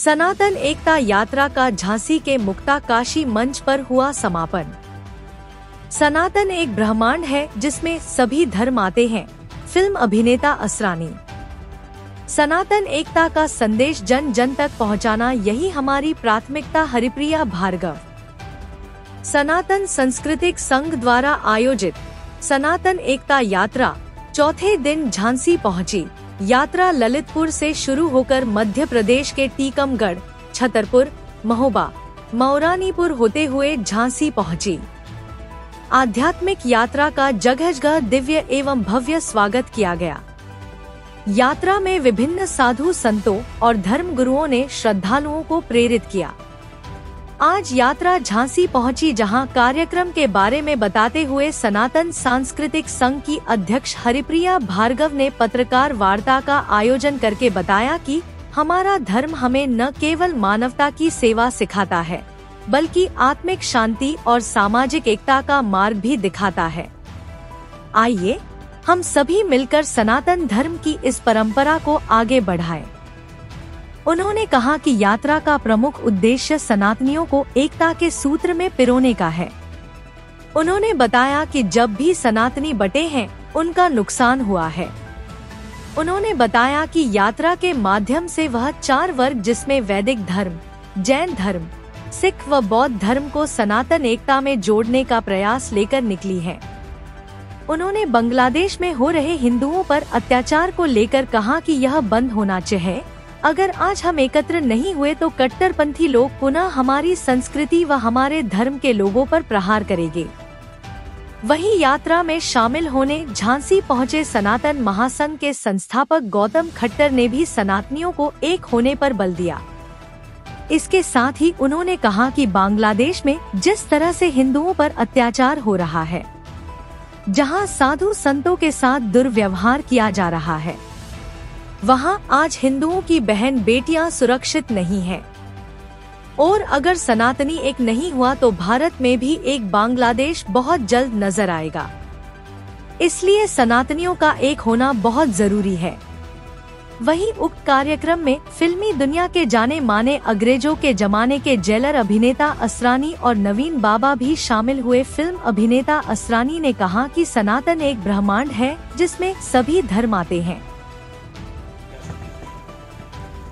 सनातन एकता यात्रा का झांसी के मुक्ता काशी मंच पर हुआ समापन। सनातन एक ब्रह्मांड है जिसमें सभी धर्म आते हैं। फिल्म अभिनेता असरानी। सनातन एकता का संदेश जन जन तक पहुंचाना, यही हमारी प्राथमिकता। हरिप्रिया भार्गव। सनातन सांस्कृतिक संघ द्वारा आयोजित सनातन एकता यात्रा चौथे दिन झांसी पहुंची। यात्रा ललितपुर से शुरू होकर मध्य प्रदेश के टीकमगढ़, छतरपुर, महोबा, मौरानीपुर होते हुए झांसी पहुंची। आध्यात्मिक यात्रा का जगह जगह दिव्य एवं भव्य स्वागत किया गया। यात्रा में विभिन्न साधु संतों और धर्म गुरुओं ने श्रद्धालुओं को प्रेरित किया। आज यात्रा झांसी पहुंची, जहां कार्यक्रम के बारे में बताते हुए सनातन सांस्कृतिक संघ की अध्यक्ष हरिप्रिया भार्गव ने पत्रकार वार्ता का आयोजन करके बताया कि हमारा धर्म हमें न केवल मानवता की सेवा सिखाता है, बल्कि आत्मिक शांति और सामाजिक एकता का मार्ग भी दिखाता है। आइए हम सभी मिलकर सनातन धर्म की इस परंपरा को आगे बढ़ाएं। उन्होंने कहा कि यात्रा का प्रमुख उद्देश्य सनातनियों को एकता के सूत्र में पिरोने का है। उन्होंने बताया कि जब भी सनातनी बटे हैं, उनका नुकसान हुआ है। उन्होंने बताया कि यात्रा के माध्यम से वह 4 वर्ग, जिसमें वैदिक धर्म, जैन धर्म, सिख व बौद्ध धर्म को सनातन एकता में जोड़ने का प्रयास लेकर निकली है। उन्होंने बांग्लादेश में हो रहे हिंदुओं पर अत्याचार को लेकर कहा कि यह बंद होना चाहिए। अगर आज हम एकत्र नहीं हुए तो कट्टरपंथी लोग पुनः हमारी संस्कृति व हमारे धर्म के लोगों पर प्रहार करेंगे। वहीं यात्रा में शामिल होने झांसी पहुंचे सनातन महासंघ के संस्थापक गौतम खट्टर ने भी सनातनियों को एक होने पर बल दिया। इसके साथ ही उन्होंने कहा कि बांग्लादेश में जिस तरह से हिंदुओं पर अत्याचार हो रहा है, जहां साधु संतों के साथ दुर्व्यवहार किया जा रहा है, वहां आज हिंदुओं की बहन बेटियां सुरक्षित नहीं हैं। और अगर सनातनी एक नहीं हुआ तो भारत में भी एक बांग्लादेश बहुत जल्द नजर आएगा। इसलिए सनातनियों का एक होना बहुत जरूरी है। वहीं उक्त कार्यक्रम में फिल्मी दुनिया के जाने माने अंग्रेजों के जमाने के जेलर अभिनेता असरानी और नवीन बाबा भी शामिल हुए। फिल्म अभिनेता असरानी ने कहा कि सनातन एक ब्रह्मांड है जिसमें सभी धर्म आते हैं।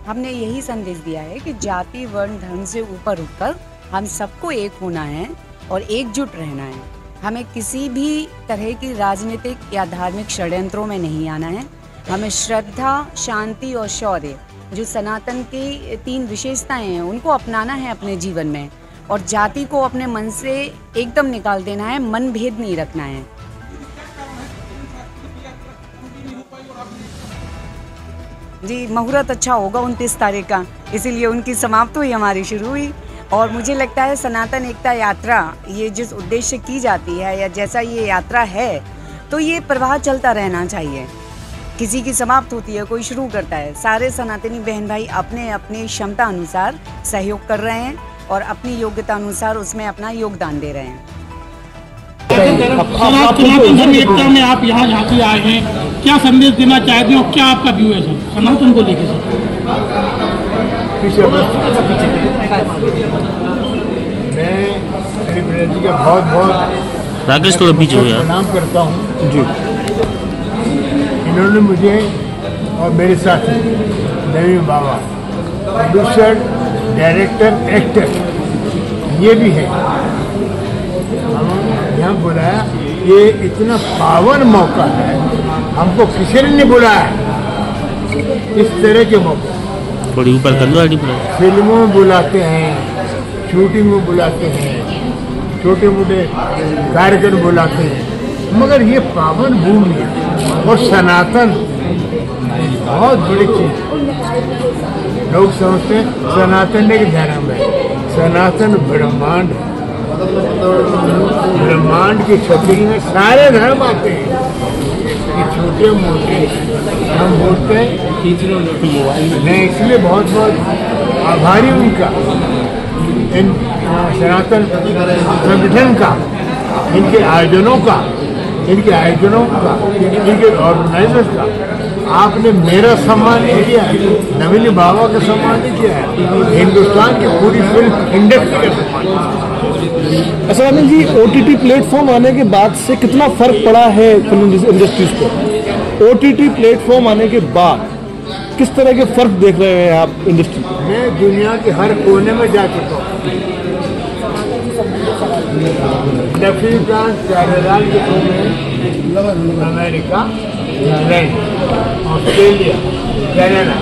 हमने यही संदेश दिया है कि जाति, वर्ण, धर्म से ऊपर उठकर हम सबको एक होना है और एकजुट रहना है। हमें किसी भी तरह की राजनीतिक या धार्मिक षड्यंत्रों में नहीं आना है। हमें श्रद्धा, शांति और शौर्य, जो सनातन की 3 विशेषताएं हैं, उनको अपनाना है अपने जीवन में। और जाति को अपने मन से एकदम निकाल देना है, मन भेद नहीं रखना है। जी, मुहूर्त अच्छा होगा 29 तारीख का, इसीलिए उनकी समाप्ति हुई, हमारी शुरू हुई। और मुझे लगता है सनातन एकता यात्रा, ये जिस उद्देश्य की जाती है या जैसा ये यात्रा है, तो ये प्रवाह चलता रहना चाहिए। किसी की समाप्त होती है, कोई शुरू करता है। सारे सनातनी बहन भाई अपने अपनी क्षमता अनुसार सहयोग कर रहे हैं और अपनी योग्यता अनुसार उसमें अपना योगदान दे रहे हैं। सनातन धर्म एकता में आप यहाँ झांसी आए हैं, क्या संदेश देना चाहते हो? क्या आपका व्यू है सर सनातन को लेकर? मैं हरिप्रिया जी का बहुत राकेश तो अभी जो है प्रणाम करता हूँ जी। इन्होंने मुझे और मेरे साथ नवीन बाबा, प्रोड्यूसर, डायरेक्टर, एक्टर ये भी है, यहाँ बुलाया। ये इतना पावन मौका है, हमको किसी ने नहीं बुलाया इस तरह के मौके। थोड़ी ऊपर कर लो। फिल्मों में बुलाते हैं, शूटिंग में बुलाते हैं, छोटे मोटे कार्यक्रम बुलाते हैं, मगर ये पावन भूमि है। और सनातन बहुत बड़ी चीज। लोग समझते हैं सनातन एक धर्म है, सनातन ब्रह्मांड है। ब्रह्मांड की छतरी में सारे धर्म आते हैं। ये छोटे मोटे हम बोलते हैं। मैं इसलिए बहुत बहुत आभारी हूँ उनका, इन सनातन संगठन का, इनके आयोजनों का, इनके ऑर्गेनाइजर्स का। आपने मेरा सम्मान नहीं किया है, नवीन बाबा का सम्मान नहीं किया है, हिंदुस्तान की पूरी फिल्म इंडस्ट्री का सम्मान किया। सनातन जी, OTT प्लेटफॉर्म आने के बाद से कितना फर्क पड़ा है फिल्म इंडस्ट्रीज को? OTT प्लेटफॉर्म आने के बाद किस तरह के फर्क देख रहे हैं आप इंडस्ट्री? मैं दुनिया के हर कोने में जा चुका हूँ, दक्षिण फ्रांस, केरल के कोने, America, England, Australia, Canada,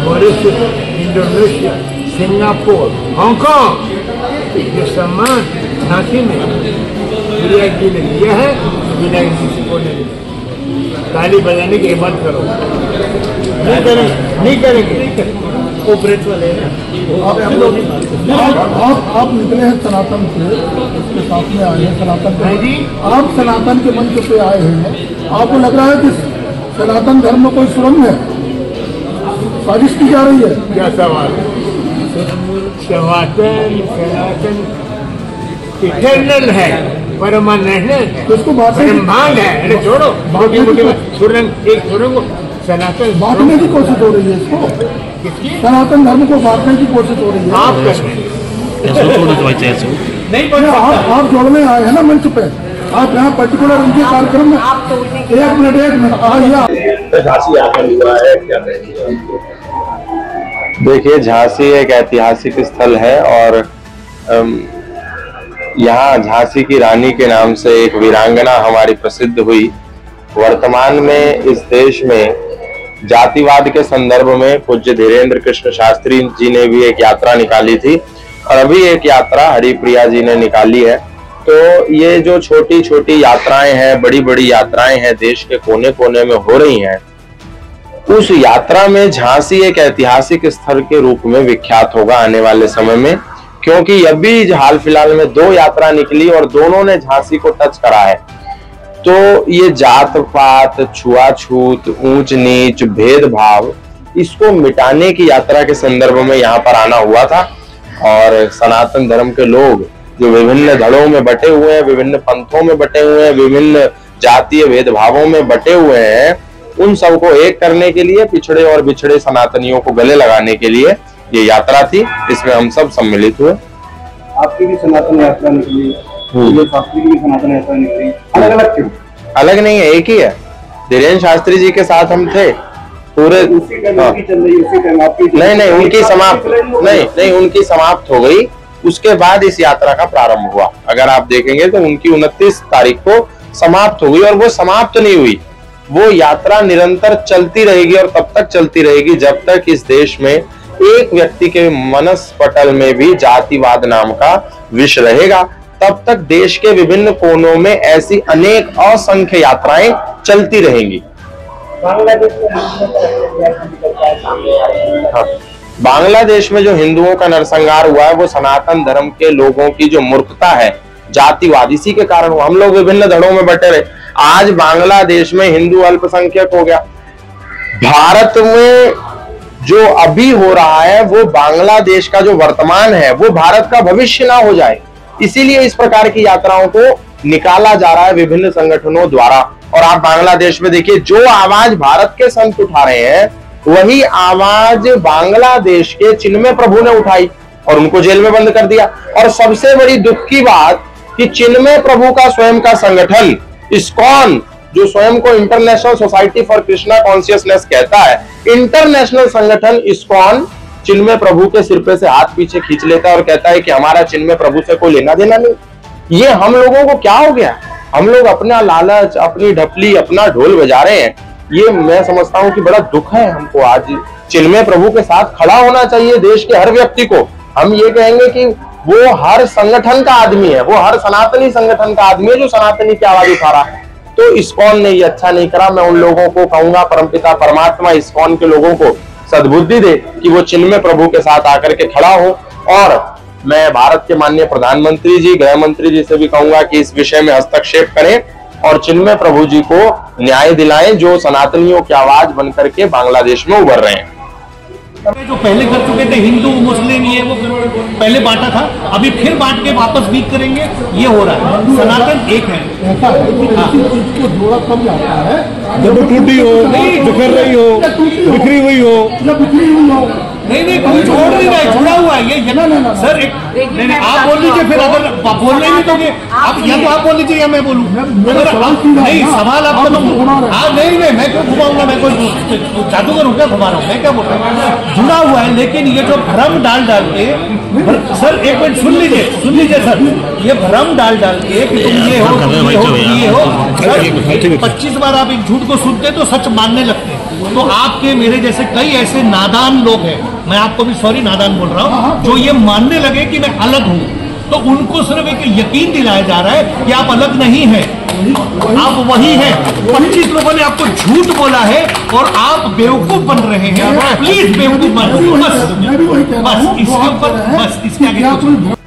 Mauritius, Indonesia, Singapore, Hong Kong. ये सम्मान झांसी में विनायक जी ने दिया है, विनायक जी किसी को नहीं दिया। ताली बजाने की हिम्मत करो, नहीं करेंगे वो ब्रेथ वाले आप निकले हैं सनातन से, उसके साथ में आए हैं सनातन के, आप सनातन के मंच पे आए हैं, आपको लग रहा है कि सनातन धर्म में कोई सुरंग है, साजिश की जा रही है? क्या सवाल? सनातन इटर्नल है, परमानेंट है, तो उसको ब्रह्मांड है। अरे छोड़ो, सुरंग एक सुरंग सनातन बांटने की कोशिश हो रही है, इसको सनातन धर्म को बांटने की कोशिश हो रही है। आप कर रहे हैं नहीं, आप जोड़ने आए हैं ना मंच पे, आप यहाँ पर्टिकुलर उनके कार्यक्रम में एक मिनट आइए। झांसी आकर हुआ है, क्या कहेंगे? देखिए, झांसी एक ऐतिहासिक स्थल है और यहाँ झांसी की रानी के नाम से एक वीरांगना हमारी प्रसिद्ध हुई। वर्तमान में इस देश में जातिवाद के संदर्भ में पूज्य धीरेन्द्र कृष्ण शास्त्री जी ने भी एक यात्रा निकाली थी और अभी एक यात्रा हरिप्रिया जी ने निकाली है। तो ये जो छोटी छोटी यात्राएं हैं, बड़ी बड़ी यात्राएं हैं, देश के कोने कोने में हो रही हैं, उस यात्रा में झांसी एक ऐतिहासिक स्थल के रूप में विख्यात होगा आने वाले समय में, क्योंकि अभी हाल फिलहाल में 2 यात्रा निकली और दोनों ने झांसी को टच करा है। तो ये जात पात, छुआछूत, ऊंच नीच, भेदभाव, इसको मिटाने की यात्रा के संदर्भ में यहाँ पर आना हुआ था और सनातन धर्म के लोग जो विभिन्न धड़ों में बटे हुए हैं, विभिन्न पंथों में बटे हुए हैं, विभिन्न जातीय भेदभावों में बटे हुए हैं, उन सबको एक करने के लिए, पिछड़े और बिछड़े सनातनियों को गले लगाने के लिए ये यात्रा थी। इसमें हम सब सम्मिलित हुए। आपकी भी सनातन यात्रा निकली, शास्त्री की भी सनातन यात्रा निकली, अलग अलग क्यों? अलग नहीं है, एक ही है। धीरेन्द्र शास्त्री जी के साथ हम थे पूरे। उसी टाइम आपकी चल रही, उसी टाइम आपकी नहीं, उनकी समाप्त नहीं, उनकी समाप्त हो गई। उसके बाद इस यात्रा का प्रारंभ हुआ। अगर आप देखेंगे तो उनकी 29 तारीख को समाप्त हो गई और वो समाप्त नहीं हुई, वो यात्रा निरंतर चलती रहेगी और तब तक चलती रहेगी जब तक इस देश में एक व्यक्ति के मनस्पटल में भी जातिवाद नाम का विष रहेगा। तब तक देश के विभिन्न कोनों में ऐसी अनेक असंख्य यात्राएं चलती रहेंगी। बांग्लादेश में जो हिंदुओं का नरसंहार हुआ है वो सनातन धर्म के लोगों की जो मूर्खता है, जातिवाद, इसी के कारण हम लोग विभिन्न धड़ों में बटे रहे। आज बांग्लादेश में हिंदू अल्पसंख्यक हो गया। भारत में जो अभी हो रहा है वो बांग्लादेश का जो वर्तमान है वो भारत का भविष्य ना हो जाए, इसीलिए इस प्रकार की यात्राओं को निकाला जा रहा है विभिन्न संगठनों द्वारा। और आप बांग्लादेश में देखिए, जो आवाज भारत के संत उठा रहे हैं वही आवाज बांग्लादेश के चिन्मय प्रभु ने उठाई और उनको जेल में बंद कर दिया। और सबसे बड़ी दुख की बात कि चिन्मय प्रभु का स्वयं का संगठन इस्कॉन, जो स्वयं को international society for Krishna consciousness कहता है, इंटरनेशनल संगठन इस्कॉन चिन्मय प्रभु के सिर पे से हाथ पीछे खींच लेता है और कहता है कि हमारा चिन्मय प्रभु से कोई लेना देना नहीं। ये हम लोगों को क्या हो गया? हम लोग अपना लालच, अपनी ढपली, अपना ढोल बजा रहे हैं। ये मैं समझता हूँ कि बड़ा दुख है हमको। आज चिन्मय प्रभु के साथ खड़ा होना चाहिए देश के हर व्यक्ति को। हम ये कहेंगे कि वो हर संगठन का आदमी है, वो हर सनातनी संगठन का आदमी है जो सनातनी की आवाज उठा रहा है। तो इस्कॉन ने ये अच्छा नहीं करा। मैं उन लोगों को कहूंगा, परमपिता परमात्मा इस्कॉन के लोगों को सद्बुद्धि दे कि वो चिन्मय प्रभु के साथ आकर के खड़ा हो। और मैं भारत के माननीय प्रधानमंत्री जी, गृह मंत्री जी से भी कहूंगा कि इस विषय में हस्तक्षेप करें और चिन्मय प्रभु जी को न्याय दिलाएं, जो सनातनियों की आवाज बनकर के बांग्लादेश में उभर रहे हैं। जो पहले कर चुके थे हिंदू मुस्लिम, ये वो पहले बांटा था, अभी फिर बांट के वापस वीक करेंगे, ये हो रहा है। सनातन एक है। ऐसा है कि थोड़ा कम जाता है जब वो टूटी हो, बिखर रही हो, बिखरी हुई हो, या बिखरी हुई हो। नहीं कोई छोड़ नहीं रहा है, जुड़ा हुआ है ये ना सर। नहीं आप बोल लीजिए, फिर अगर बोलने नहीं दोगे आप, या तो आप बोल लीजिए या मैं बोलूँ। नहीं सवाल आपका तो नहीं मैं क्यों घुमाऊंगा, मैं कोई जादूगर हूँ क्या घुमा रहा हूँ, मैं क्या बोल रहा हूँ, जुड़ा हुआ है। लेकिन ये जो भ्रम डाल के सर, एक मिनट सुन लीजिए सर, ये भ्रम डाल के कि तुम ये हो 25 बार आप एक झूठ को सुनते तो सच मानने लगते हैं। तो आपके मेरे जैसे कई ऐसे नादान लोग हैं, मैं आपको भी सॉरी नादान बोल रहा हूँ, जो ये मानने लगे कि मैं अलग हूँ, तो उनको सिर्फ एक यकीन दिलाया जा रहा है कि आप अलग नहीं हैं, आप वही हैं। 25 लोगों ने आपको झूठ बोला है और आप बेवकूफ बन रहे हैं। प्लीज बेवकूफ बन, बस इसके ऊपर, बस इसके आगे